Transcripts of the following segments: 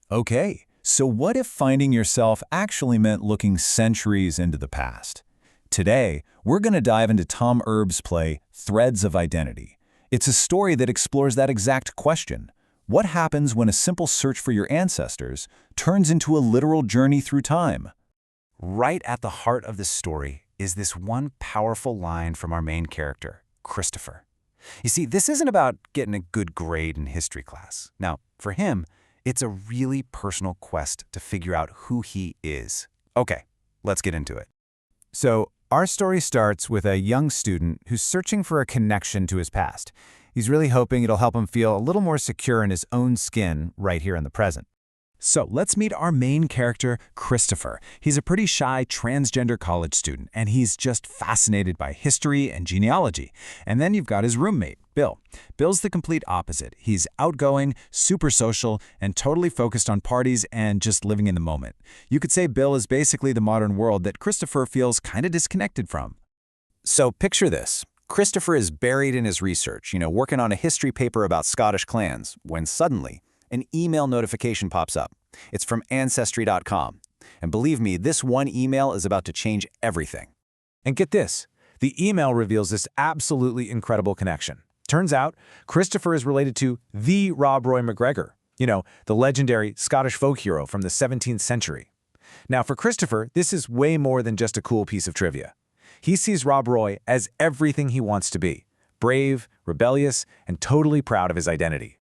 Okay, so what if finding yourself actually meant looking centuries into the past? Today, we're going to dive into Tom Erb's play, Threads of Identity. It's a story that explores that exact question. What happens when a simple search for your ancestors turns into a literal journey through time? Right at the heart of this story is this one powerful line from our main character, Christopher. You see, this isn't about getting a good grade in history class. Now, for him, it's a really personal quest to figure out who he is. Okay, let's get into it. So, our story starts with a young student who's searching for a connection to his past. He's really hoping it'll help him feel a little more secure in his own skin right here in the present. So let's meet our main character, Christopher. He's a pretty shy transgender college student, and he's just fascinated by history and genealogy. And then you've got his roommate, Bill. Bill's the complete opposite. He's outgoing, super social, and totally focused on parties and just living in the moment. You could say Bill is basically the modern world that Christopher feels kind of disconnected from. So picture this. Christopher is buried in his research, working on a history paper about Scottish clans, when suddenly, an email notification pops up. It's from Ancestry.com. And believe me, this one email is about to change everything. And get this, the email reveals this absolutely incredible connection. Turns out, Christopher is related to the Rob Roy MacGregor, the legendary Scottish folk hero from the 17th century. Now, for Christopher, this is way more than just a cool piece of trivia. He sees Rob Roy as everything he wants to be, brave, rebellious, and totally proud of his identity.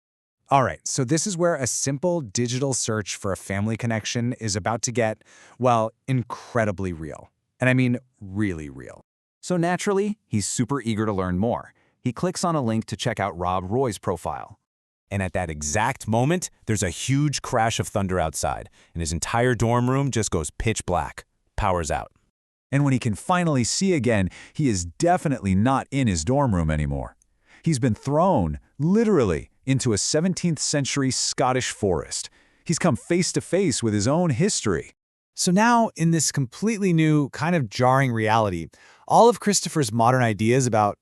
All right, so this is where a simple digital search for a family connection is about to get, well, incredibly real. And I mean really real. So naturally, he's super eager to learn more. He clicks on a link to check out Rob Roy's profile. And at that exact moment, there's a huge crash of thunder outside, and his entire dorm room just goes pitch black. Power's out. And when he can finally see again, he is definitely not in his dorm room anymore. He's been thrown, literally, into a 17th century Scottish forest. He's come face to face with his own history. So now, in this completely new, kind of jarring reality, all of Christopher's modern ideas about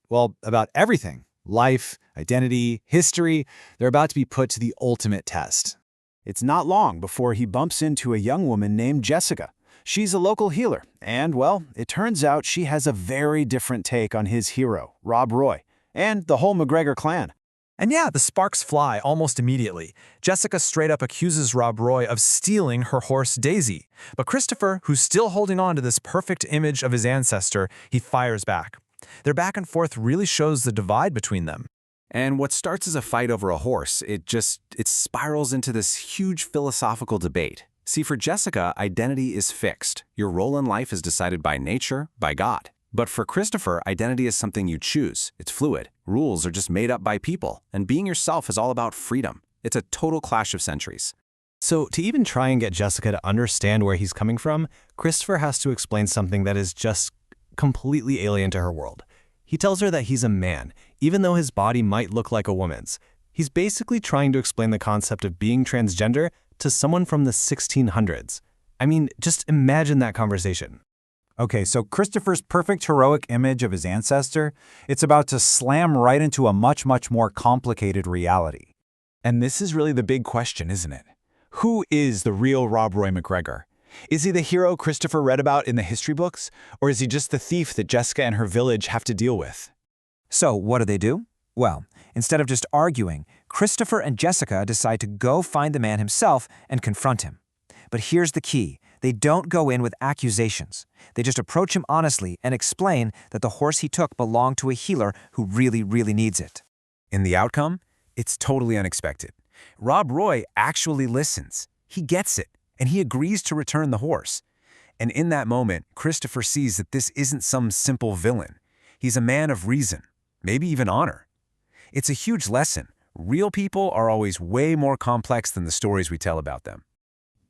everything, life, identity, history, they're about to be put to the ultimate test. It's not long before he bumps into a young woman named Jessica. She's a local healer, and, it turns out she has a very different take on his hero, Rob Roy, and the whole MacGregor clan. And yeah, the sparks fly almost immediately. Jessica straight up accuses Rob Roy of stealing her horse Daisy. But Christopher, who's still holding on to this perfect image of his ancestor, he fires back. Their back and forth really shows the divide between them. And what starts as a fight over a horse, it spirals into this huge philosophical debate. See, for Jessica, identity is fixed. Your role in life is decided by nature, by God. But for Christopher, identity is something you choose. It's fluid. Rules are just made up by people. And being yourself is all about freedom. It's a total clash of centuries. So to even try and get Jessica to understand where he's coming from, Christopher has to explain something that is just completely alien to her world. He tells her that he's a man, even though his body might look like a woman's. He's basically trying to explain the concept of being transgender to someone from the 1600s. I mean, just imagine that conversation. Okay, so Christopher's perfect heroic image of his ancestor, it's about to slam right into a much, much more complicated reality. And this is really the big question, isn't it? Who is the real Rob Roy MacGregor? Is he the hero Christopher read about in the history books? Or is he just the thief that Jessica and her village have to deal with? So what do? Well, instead of just arguing, Christopher and Jessica decide to go find the man himself and confront him. But here's the key. They don't go in with accusations. They just approach him honestly and explain that the horse he took belonged to a healer who really, really needs it. In the outcome, it's totally unexpected. Rob Roy actually listens. He gets it, and he agrees to return the horse. And in that moment, Christopher sees that this isn't some simple villain. He's a man of reason, maybe even honor. It's a huge lesson. Real people are always way more complex than the stories we tell about them.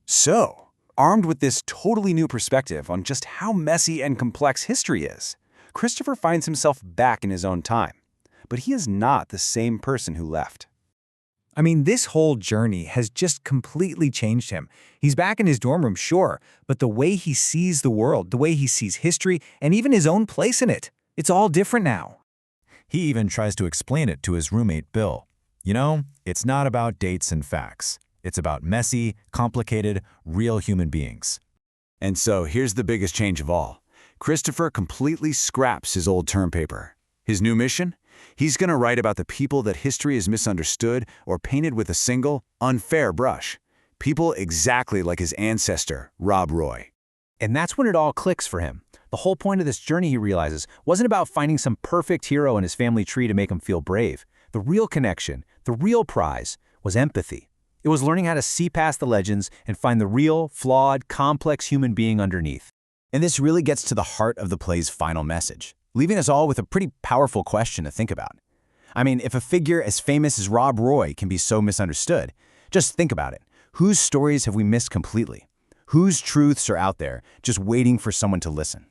So, armed with this totally new perspective on just how messy and complex history is, Christopher finds himself back in his own time. But he is not the same person who left. I mean, this whole journey has just completely changed him. He's back in his dorm room, sure, but the way he sees the world, the way he sees history, and even his own place in it, it's all different now. He even tries to explain it to his roommate, Bill. It's not about dates and facts. It's about messy, complicated, real human beings. And so here's the biggest change of all. Christopher completely scraps his old term paper. His new mission? He's going to write about the people that history has misunderstood or painted with a single, unfair brush. People exactly like his ancestor, Rob Roy. And that's when it all clicks for him. The whole point of this journey, he realizes, wasn't about finding some perfect hero in his family tree to make him feel brave. The real connection, the real prize, was empathy. It was learning how to see past the legends and find the real, flawed, complex human being underneath. And this really gets to the heart of the play's final message, leaving us all with a pretty powerful question to think about. I mean, if a figure as famous as Rob Roy can be so misunderstood, just think about it. Whose stories have we missed completely? Whose truths are out there just waiting for someone to listen?